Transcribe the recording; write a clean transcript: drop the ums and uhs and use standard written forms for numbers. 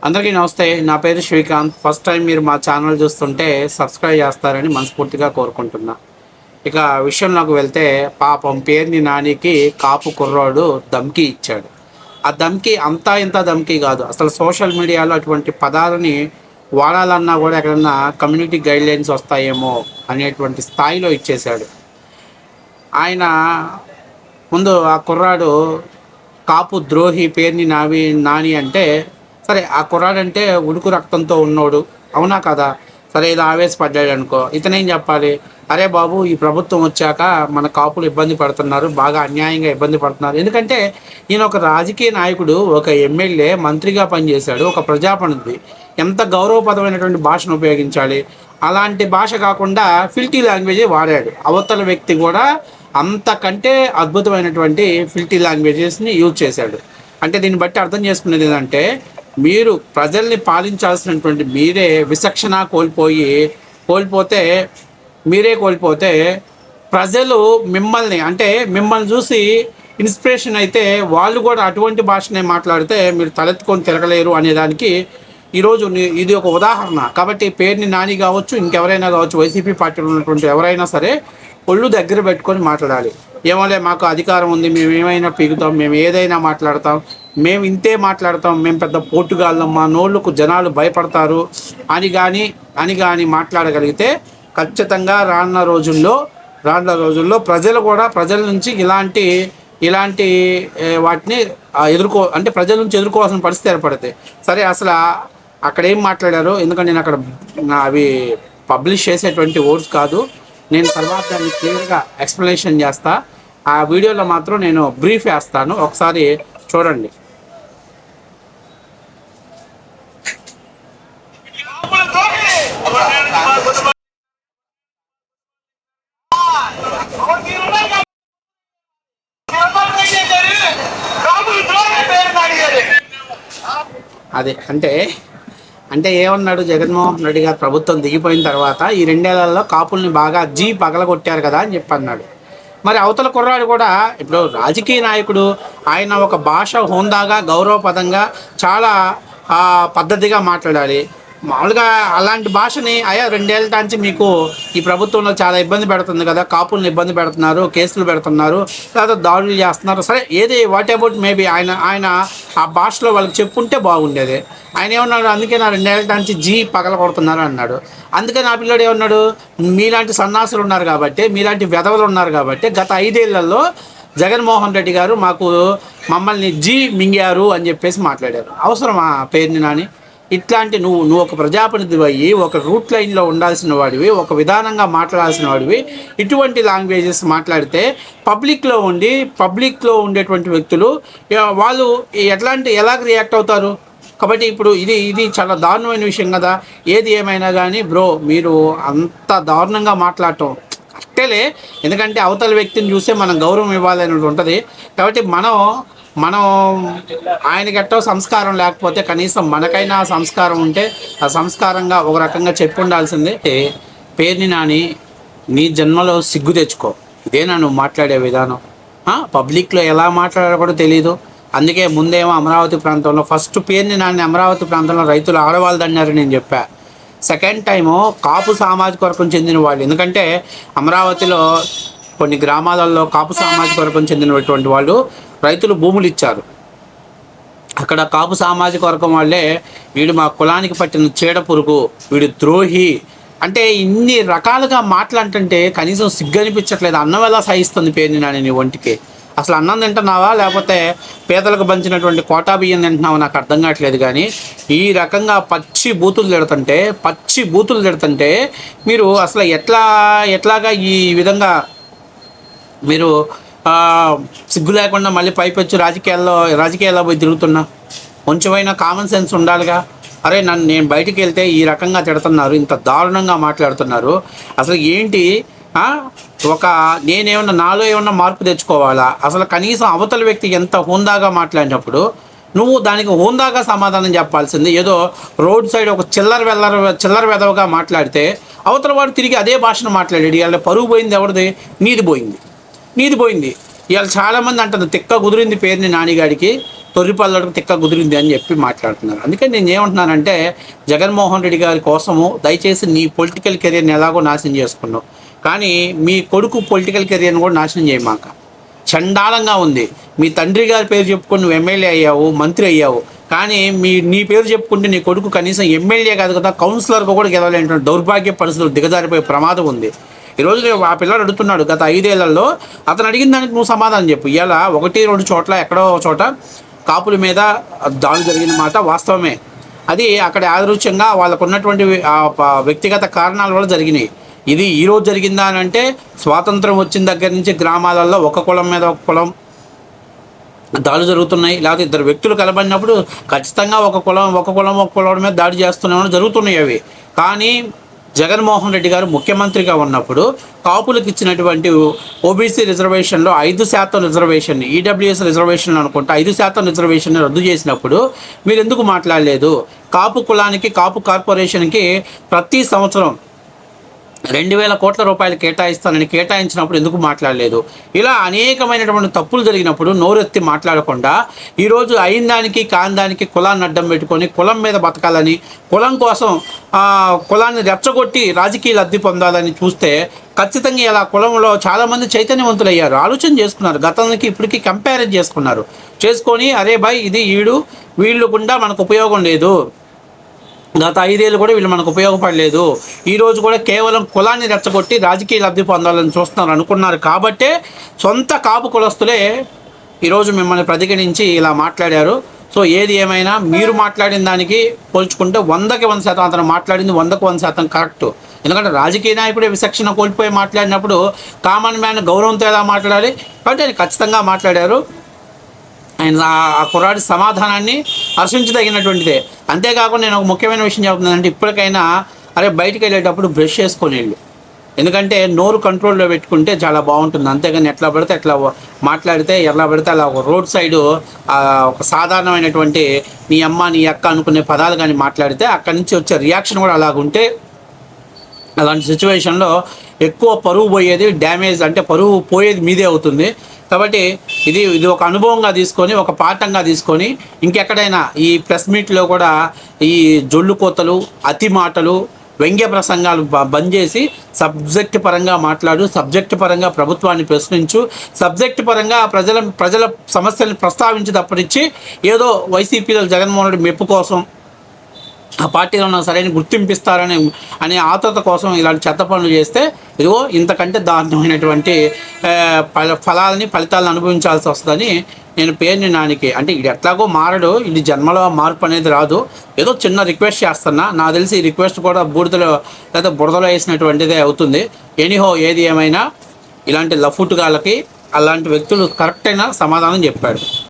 అందరికీ నమస్తే. నా పేరు శ్రీకాంత్. ఫస్ట్ టైం మీరు మా ఛానల్ చూస్తుంటే సబ్స్క్రైబ్ చేస్తారని మనస్ఫూర్తిగా కోరుకుంటున్నా. ఇక విషయంలోకి వెళ్తే, పాపం పేర్ని నానికి కాపు కుర్రాడు ధమ్కీ ఇచ్చాడు. ఆ ధమ్కీ అంతా ఇంత ధమ్కీ కాదు, అసలు సోషల్ మీడియాలో అటువంటి పదాలని వాడాలన్నా కూడా ఎక్కడన్నా కమ్యూనిటీ గైడ్లైన్స్ వస్తాయేమో అనేటువంటి స్థాయిలో ఇచ్చేశాడు. ఆయన ముందు ఆ కుర్రాడు కాపు ద్రోహి పేర్ని నాని అంటే, సరే ఆ కుర్రాడంటే ఉడుకు రక్తంతో ఉన్నోడు, అవునా కదా? సరే ఇది ఆవేశపడ్డాడు అనుకో, ఇతనేం చెప్పాలి? అరే బాబు, ఈ ప్రభుత్వం వచ్చాక మన కాపులు ఇబ్బంది పడుతున్నారు, బాగా అన్యాయంగా ఇబ్బంది పడుతున్నారు. ఎందుకంటే ఈయన ఒక రాజకీయ నాయకుడు, ఒక ఎమ్మెల్యే, మంత్రిగా పనిచేశాడు, ఒక ప్రజాప్రతినిధి. ఎంత గౌరవప్రదమైనటువంటి భాషను ఉపయోగించాలి. అలాంటి భాష కాకుండా ఫిల్టీ లాంగ్వేజే వాడాడు. అవతల వ్యక్తి కూడా అంతకంటే అద్భుతమైనటువంటి ఫిల్టీ లాంగ్వేజెస్ని యూజ్ చేశాడు. అంటే దీన్ని బట్టి అర్థం చేసుకునేది ఏంటంటే, మీరు ప్రజల్ని పాలించాల్సినటువంటి మీరే విచక్షణ కోల్పోతే ప్రజలు మిమ్మల్ని చూసి ఇన్స్పిరేషన్ అయితే వాళ్ళు కూడా అటువంటి భాషనే మాట్లాడితే మీరు తలెత్తుకొని తిరగలేరు అనేదానికి ఈరోజు ఇది ఒక ఉదాహరణ. కాబట్టి పేర్ని నాని కావచ్చు, ఇంకెవరైనా కావచ్చు, వైసీపీ పార్టీలో ఉన్నటువంటి ఎవరైనా సరే ఒళ్ళు దగ్గర పెట్టుకొని మాట్లాడాలి. ఏమోలే, మాకు అధికారం ఉంది, మేము ఏమైనా పీకుతాం, మేము ఏదైనా మాట్లాడతాం, మేము ఇంతే మాట్లాడతాం, మేము పెద్ద పోటుగాళ్ళం, మా నోళ్ళకు జనాలు భయపడతారు అని కానీ మాట్లాడగలిగితే ఖచ్చితంగా రానున్న రోజుల్లో ప్రజలు కూడా ప్రజల నుంచి ఇలాంటి వాటిని ప్రజల నుంచి ఎదుర్కోవాల్సిన పరిస్థితి ఏర్పడుతుంది. సరే, అసలు అక్కడ ఏం మాట్లాడారో, ఎందుకంటే నేను అక్కడ అవి పబ్లిష్ చేసేటువంటి వర్డ్స్ కాదు, నేను తర్వాత దాన్ని క్లియర్గా ఎక్స్ప్లెనేషన్ చేస్తా. ఆ వీడియోలో మాత్రం నేను బ్రీఫ్ వేస్తాను, ఒకసారి చూడండి. అదే అంటే ఏమన్నాడు జగన్మోహన్ రెడ్డి గారు ప్రభుత్వం దిగిపోయిన తర్వాత ఈ 2 ఏళ్లలో కాపుల్ని బాగా పగలగొట్టారు కదా అని చెప్పి అన్నాడు. మరి అవతల కుర్రాడు కూడా ఇప్పుడు రాజకీయ నాయకుడు, ఆయన ఒక భాష హోందాగా గౌరవపదంగా చాలా పద్ధతిగా మాట్లాడాలి. మామూలుగా అలాంటి భాషని 2 ఏళ్ళ నుంచి మీకు ఈ ప్రభుత్వంలో చాలా ఇబ్బంది పెడుతుంది కదా, కాపుల్ని ఇబ్బంది పెడుతున్నారు, కేసులు పెడుతున్నారు, లేదా దాడులు చేస్తున్నారు, సరే ఏది వాట్ అబౌట్ మేబీ ఆయన ఆ భాషలో వాళ్ళకి చెప్పుంటే బాగుండేది. ఆయన ఏమన్నాడు, అందుకే నా 2 ఏళ్ళ నుంచి పగల కొడుతున్నారు అన్నాడు. అందుకే నా పిల్లడు ఏమన్నాడు, మీలాంటి సన్నాసులు ఉన్నారు కాబట్టి, మీలాంటి వెధవలు ఉన్నారు కాబట్టి గత 5 ఏళ్లలో జగన్మోహన్ రెడ్డి గారు మమ్మల్ని మింగారు అని చెప్పేసి మాట్లాడారు. అవసరమా పేరుని నాని? ఇట్లాంటి నువ్వు ఒక ప్రజాప్రతినిధి అయ్యి ఒక రూట్ లైన్లో ఉండాల్సిన వాడివి, ఒక విధానంగా మాట్లాడాల్సిన వాడివి, ఇటువంటి లాంగ్వేజెస్ మాట్లాడితే పబ్లిక్లో ఉండేటువంటి వ్యక్తులు వాళ్ళు ఎలాగ రియాక్ట్ అవుతారు? కాబట్టి ఇప్పుడు ఇది చాలా దారుణమైన విషయం కదా. ఏది ఏమైనా కానీ బ్రో, మీరు అంత దారుణంగా మాట్లాడటం అట్టేలే, ఎందుకంటే అవతల వ్యక్తిని చూస్తే మనం గౌరవం ఇవ్వాలని ఉంటుంది. కాబట్టి మనం ఆయనకెట్టో సంస్కారం లేకపోతే కనీసం మనకైనా సంస్కారం ఉంటే ఆ సంస్కారంగా ఒక రకంగా చెప్పి ఉండాల్సిందే. పేర్ని నాని, నీ జన్మలో సిగ్గు తెచ్చుకో. ఇదేనా నువ్వు మాట్లాడే విధానం? పబ్లిక్లో ఎలా మాట్లాడాలో కూడా తెలీదు. అందుకే ముందేమో అమరావతి ప్రాంతంలో ఫస్ట్ పేర్ని నాని అమరావతి ప్రాంతంలో రైతులు ఆడవాళ్ళదన్నారు నేను చెప్పా. సెకండ్ టైము కాపు సామాజిక వర్గం చెందిన వాళ్ళు, ఎందుకంటే అమరావతిలో కొన్ని గ్రామాలలో కాపు సామాజిక వర్గం చెందినటువంటి వాళ్ళు రైతులు భూములు ఇచ్చారు. అక్కడ కాపు సామాజిక వర్గం వాళ్ళే, వీడు మా కులానికి పట్టిన చీడ పురుగు, వీడు ద్రోహి అంటే ఇన్ని రకాలుగా మాట్లాడుతుంటే కనీసం సిగ్గు అనిపించట్లేదు. అన్నం ఎలా సహిస్తుంది పేర్ని నాని నీ ఒంటికి? అసలు అన్నం తింటున్నావా, లేకపోతే పేదలకు పంచినటువంటి కోటా బియ్యం తింటున్నావా? నాకు అర్థం కావట్లేదు. కానీ ఈ రకంగా పచ్చి బూతులు తిడుతుంటే మీరు అసలు ఎట్లాగా ఈ విధంగా మీరు సిగ్గు లేకుండా మళ్ళీ పైపొచ్చి రాజకీయాల్లో పోయి తిరుగుతున్నా? కొంచెమైనా కామన్ సెన్స్ ఉండాలిగా. అరే, నేను బయటికి వెళ్తే ఈ రకంగా తిడుతున్నారు, ఇంత దారుణంగా మాట్లాడుతున్నారు, అసలు ఏంటి? నాలో ఏమన్నా మార్పు తెచ్చుకోవాలా? అసలు కనీసం అవతల వ్యక్తి ఎంత హోందాగా మాట్లాడినప్పుడు నువ్వు దానికి హోందాగా సమాధానం చెప్పాల్సింది. ఏదో రోడ్ సైడ్ ఒక చిల్లర వెదవగా మాట్లాడితే అవతల వాడు తిరిగి అదే భాషను మాట్లాడాడు. ఇవాళ పరుగు పోయింది ఎవరిది? నీది పోయింది. ఇవాళ చాలామంది అంటారు తిక్క కుదిరింది పేరుని నానిగాడికి. తొర్రిపల్లడికి తిక్క కుదిరింది అని చెప్పి మాట్లాడుతున్నారు. అందుకే నేను ఏమంటున్నానంటే జగన్మోహన్ రెడ్డి గారి కోసము దయచేసి నీ పొలిటికల్ కెరీర్ని ఎలాగో నాశనం చేసుకున్నావు, కానీ మీ కొడుకు పొలిటికల్ కెరీర్ని కూడా నాశనం చేయమాక. చండాలంగా ఉంది. మీ తండ్రి గారి పేరు చెప్పుకొని నువ్వు ఎమ్మెల్యే అయ్యావు, మంత్రి అయ్యావు, కానీ నీ పేరు చెప్పుకుంటే నీ కొడుకు కనీసం ఎమ్మెల్యే కాదు కదా, కౌన్సిలర్గా కూడా గెలవలేనటువంటి దౌర్భాగ్య పరిస్థితులు దిగజారిపోయే ప్రమాదం ఉంది. ఈరోజు ఆ పిల్లడు అడుగుతున్నాడు, గత 5 ఏళ్లలో అతను అడిగిన దానికి నువ్వు సమాధానం చెప్పు. ఇలా 1-2 చోట్ల ఎక్కడో చోట కాపుల మీద దాడులు జరిగిన మాట వాస్తవమే. అది అక్కడ యాదృచ్ఛంగా వాళ్ళకు ఉన్నటువంటి వ్యక్తిగత కారణాల వల్ల జరిగినాయి. ఇది ఈరోజు జరిగిందా అని అంటే స్వాతంత్రం వచ్చిన దగ్గర నుంచి గ్రామాలలో ఒక కులం మీద ఒక కులం దాడులు జరుగుతున్నాయి. లేకపోతే ఇద్దరు వ్యక్తులు కలబడినప్పుడు ఖచ్చితంగా ఒక కులం మీద దాడి చేస్తున్నామని జరుగుతున్నాయి అవి. కానీ జగన్మోహన్ రెడ్డి గారు ముఖ్యమంత్రిగా ఉన్నప్పుడు కాపులకు ఇచ్చినటువంటి ఓబీసీ రిజర్వేషన్లో 5% రిజర్వేషన్, ఈడబ్ల్యూఎస్ రిజర్వేషన్లు అనుకుంటే 5% రిజర్వేషన్ రద్దు చేసినప్పుడు మీరు ఎందుకు మాట్లాడలేదు? కాపు కులానికి, కాపు కార్పొరేషన్కి ప్రతి సంవత్సరం 2,000 కోట్ల రూపాయలు కేటాయిస్తానని కేటాయించినప్పుడు ఎందుకు మాట్లాడలేదు? ఇలా అనేకమైనటువంటి తప్పులు జరిగినప్పుడు నోరెత్తి మాట్లాడకుండా ఈరోజు అయిన దానికి కాని దానికి కులాన్ని అడ్డం పెట్టుకొని కులం మీద బతకాలని, కులం కోసం కులాన్ని రెచ్చగొట్టి రాజకీయ లబ్ధి పొందాలని చూస్తే ఖచ్చితంగా ఇలా కులంలో చాలామంది చైతన్యవంతులయ్యారు, ఆలోచన చేసుకున్నారు, గతానికి ఇప్పటికీ కంపారిజన్ చేసుకొని అరే భాయ్ ఇది వీళ్ళు గుండా మనకు ఉపయోగం లేదు, గత 5 ఏళ్ళు కూడా వీళ్ళు మనకు ఉపయోగపడలేదు, ఈరోజు కూడా కేవలం కులాన్ని రెచ్చగొట్టి రాజకీయ లబ్ధి పొందాలని చూస్తున్నారు అనుకున్నారు. కాబట్టే సొంత కాపు కులస్తులే ఈరోజు మిమ్మల్ని ప్రతిఘటించి ఇలా మాట్లాడారు. సో ఏది ఏమైనా మీరు మాట్లాడిన దానికి పోల్చుకుంటే 100కి 100% అతను మాట్లాడింది 100కి 100% కరెక్ట్. ఎందుకంటే రాజకీయ నాయకుడే విచక్షణ కోల్పోయి మాట్లాడినప్పుడు కామన్ మ్యాన్ గౌరవంతో ఎలా మాట్లాడాలి? కాబట్టి ఆయన ఖచ్చితంగా మాట్లాడారు. ఆయన ఆ కుర్రాడి సమాధానాన్ని హర్షించదగినటువంటిదే. అంతేకాకుండా నేను ఒక ముఖ్యమైన విషయం చెప్తున్నానంటే ఇప్పటికైనా అరే బయటికి వెళ్ళేటప్పుడు బ్రష్ చేసుకొని వెళ్ళు. ఎందుకంటే నోరు కంట్రోల్లో పెట్టుకుంటే చాలా బాగుంటుంది. అంతేగాని ఎట్లా పడితే ఎట్లా మాట్లాడితే, ఎలా పడితే అలా ఒక రోడ్ సైడు ఒక సాధారణమైనటువంటి నీ అమ్మ నీ అక్క అనుకునే పదాలు కానీ మాట్లాడితే అక్కడి నుంచి వచ్చే రియాక్షన్ కూడా అలాగుంటే అలాంటి సిచ్యువేషన్లో ఎక్కువ పరువు పోయేది, డ్యామేజ్ అంటే పరువు పోయేది మీదే అవుతుంది. కాబట్టి ఇది ఒక అనుభవంగా తీసుకొని, ఒక పాఠంగా తీసుకొని ఇంకెక్కడైనా ఈ ప్రెస్ మీట్లో కూడా ఈ జొల్లు కోతలు, అతి మాటలు, వ్యంగ్య ప్రసంగాలు బంద్ చేసి సబ్జెక్ట్ పరంగా మాట్లాడు, సబ్జెక్ట్ పరంగా ప్రభుత్వాన్ని ప్రశ్నించు, సబ్జెక్ట్ పరంగా ప్రజల సమస్యలను ప్రస్తావించి తప్పనిచ్చి ఏదో వైసీపీలో జగన్మోహన్ రెడ్డి మెప్పు కోసం ఆ పార్టీలో ఉన్న సరైన గుర్తింపిస్తారని అనే ఆతృత కోసం ఇలాంటి చెత్త పనులు చేస్తే ఇదిగో ఇంతకంటే దారుణమైనటువంటి ఫలితాలను అనుభవించాల్సి వస్తుందని నేను పేరుని నానికి అంటే ఇది ఎట్లాగో మారడు, ఇది జన్మలో మార్పు అనేది రాదు. ఏదో చిన్న రిక్వెస్ట్ చేస్తున్నా, నాకు తెలిసి ఈ రిక్వెస్ట్ కూడా బూడిదలో లేదా బురదలో వేసినటువంటిదే అవుతుంది. ఎనీహో ఏది ఏమైనా ఇలాంటి లఫుట్గాళ్ళకి అలాంటి వ్యక్తులు కరెక్ట్ అయిన సమాధానం చెప్పాడు.